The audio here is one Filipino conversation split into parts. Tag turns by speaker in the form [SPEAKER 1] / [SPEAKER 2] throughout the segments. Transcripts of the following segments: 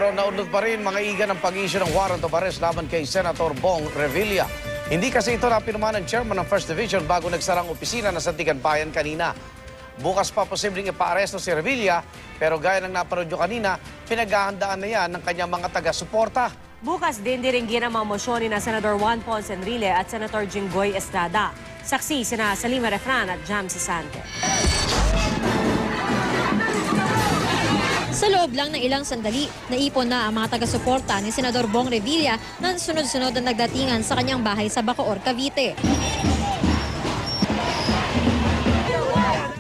[SPEAKER 1] Pero naunod pa rin mga iga ng pag-issue ng warrant of arrest laban kay Senator Bong Revilla. Hindi kasi ito napirmahan ng chairman ng First Division bago nagsarang opisina ng Sandigan Bayan kanina. Bukas pa posibleng ipa-aresto si Revilla, pero gaya ng napanood nyo kanina, pinaghahandaan na yan ng kanyang mga taga-suporta.
[SPEAKER 2] Bukas din diringgin ang mga mosyon ni na Senador Juan Ponce Enrile at Senator Jinggoy Estrada. Saksi sina Salima Refran at Jam Sisante.
[SPEAKER 3] Sa loob lang ng ilang sandali, naipon na ang mga taga-suporta ni Senador Bong Revilla na sunod-sunod na nagdatingan sa kanyang bahay sa Bacoor, Cavite.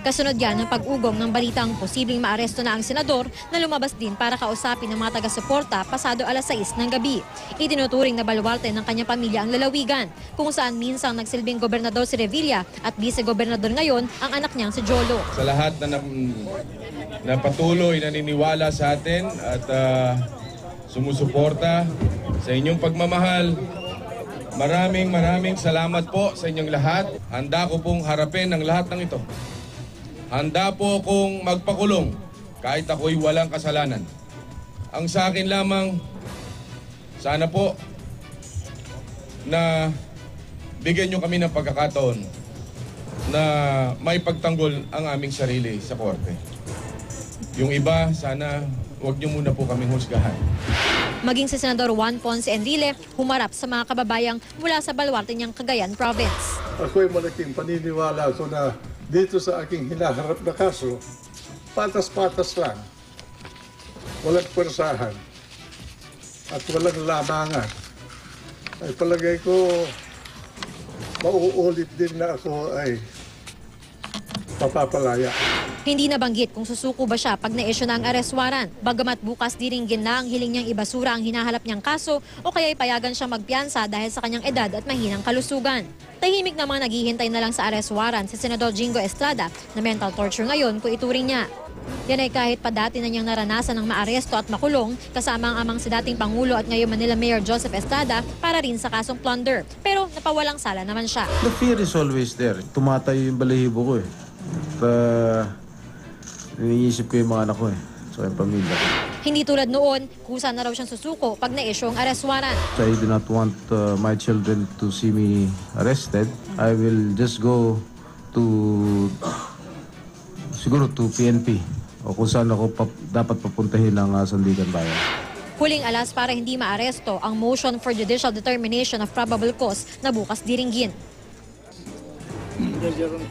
[SPEAKER 3] Kasunod yan ng pag-ugong ng balitang posibleng maaresto na ang senador na lumabas din para kausapin ng mga taga-suporta pasado alas 6 ng gabi. Itinuturing na baluarte ng kanyang pamilya ang lalawigan, kung saan minsang nagsilbing gobernador si Revilla at vice-gobernador ngayon ang anak niyang si Jolo.
[SPEAKER 4] Sa lahat na patuloy naniniwala sa atin at sumusuporta sa inyong pagmamahal, maraming salamat po sa inyong lahat. Handa ko pong harapin ang lahat ng ito. Handa po akong magpakulong kahit ako'y walang kasalanan. Ang sa akin lamang, sana po na bigyan nyo kami ng pagkakataon na may pagtanggol ang aming sarili sa korte. Yung iba, sana huwag nyo muna po kaming husgahan.
[SPEAKER 3] Maging si Senador Juan Ponce Enrile humarap sa mga kababayang mula sa baluarte niyang Cagayan Province.
[SPEAKER 5] Ako'y malaking paniniwala ko na dito sa aking hinaharap na kaso, patas-patas lang. Walang pwersahan at walang lamangan. Ay palagay ko, mauulit din na ako ay papapalaya.
[SPEAKER 3] Hindi nabanggit kung susuko ba siya pag na-issue na ang arrest warrant. Bagamat bukas diringgin na ang hiling niyang ibasura ang hinahalap niyang kaso o kaya ipayagan siyang magpiyansa dahil sa kanyang edad at mahinang kalusugan. Tahimik namang naghihintay na lang sa arrest warrant si Senador Jinggoy Estrada na mental torture ngayon kung ituring niya. Yan ay kahit pa dati na niyang naranasan ng maaresto at makulong kasama ang amang si dating Pangulo at ngayon Manila Mayor Joseph Estrada para rin sa kasong plunder. Pero napawalang sala naman siya.
[SPEAKER 6] The fear is always there. Tumatayo yung balahibo ko eh. Iniisip ko yung mga anak ko eh. So yung pamilya ko.
[SPEAKER 3] Hindi tulad noon, kusa na raw siyang susuko pag na-issue ang arrest warrant.
[SPEAKER 6] So I do not want my children to see me arrested. I will just go to siguro to PNP o kung saan ako dapat papuntahin ng Sandigan Bayan.
[SPEAKER 3] Huling alas para hindi maaresto ang motion for judicial determination of probable cause na bukas diringgin.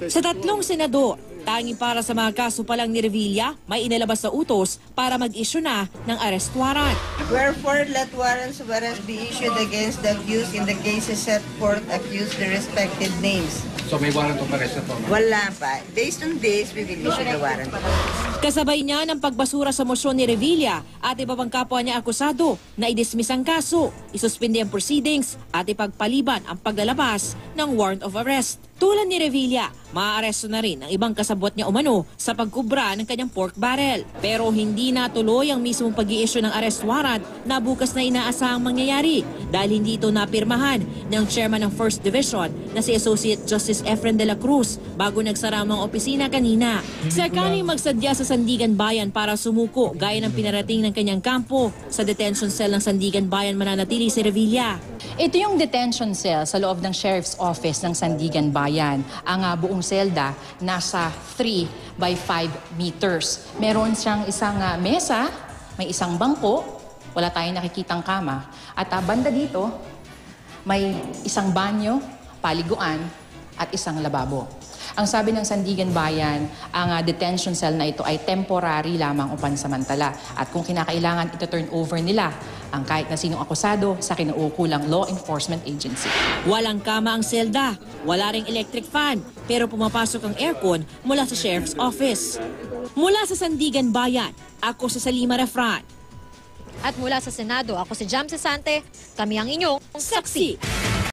[SPEAKER 7] Sa tatlong senador, tanging para sa mga kaso pa lang ni Revilla, may inilabas sa utos para mag-issue na ng arrest warrant.
[SPEAKER 8] Wherefore, let warrants of arrest be issued against the accused in the cases set forth accused the respective names.
[SPEAKER 9] So may warrant of arrest na po?
[SPEAKER 8] Wala pa. Based on this, we will issue the warrant of arrest.
[SPEAKER 7] Kasabay niya ng pagbasura sa mosyon ni Revilla at iba pang kapwa niya akusado na i-dismiss ang kaso, isuspindi ang proceedings at ipagpaliban ang paglalabas ng warrant of arrest. Tulad ni Revilla, maaaresto na rin ang ibang kasabwat niya umano sa pagkubra ng kanyang pork barrel. Pero hindi natuloy ang mismong pag-i-issue ng arrest warrant na bukas na inaasahang mangyayari dahil hindi ito napirmahan ng chairman ng First Division na si Associate Justice Efren de la Cruz bago nagsara ang mga opisina kanina. Sakaling magsadya sa Sandigan Bayan para sumuko gaya ng pinarating ng kanyang kampo, sa detention cell ng Sandigan Bayan mananatili si Revilla.
[SPEAKER 10] Ito yung detention cell sa loob ng Sheriff's Office ng Sandigan Bayan. Ang buong selda nasa 3 by 5 meters. Meron siyang isang mesa, may isang bangko, wala tayong nakikitang kama. At banda dito, may isang banyo, paliguan, at isang lababo. Ang sabi ng Sandigan Bayan, ang detention cell na ito ay temporary lamang o pansamantala. At kung kinakailangan, ito turn over nila ang kahit na sinong akusado sa kinauukulang law enforcement agency.
[SPEAKER 7] Walang kama ang selda, wala ring electric fan, pero pumapasok ang aircon mula sa Sheriff's Office. Mula sa Sandigan Bayan, ako si Salima Refran.
[SPEAKER 3] At mula sa Senado, ako si Jam Sisante, kami ang inyong saksi.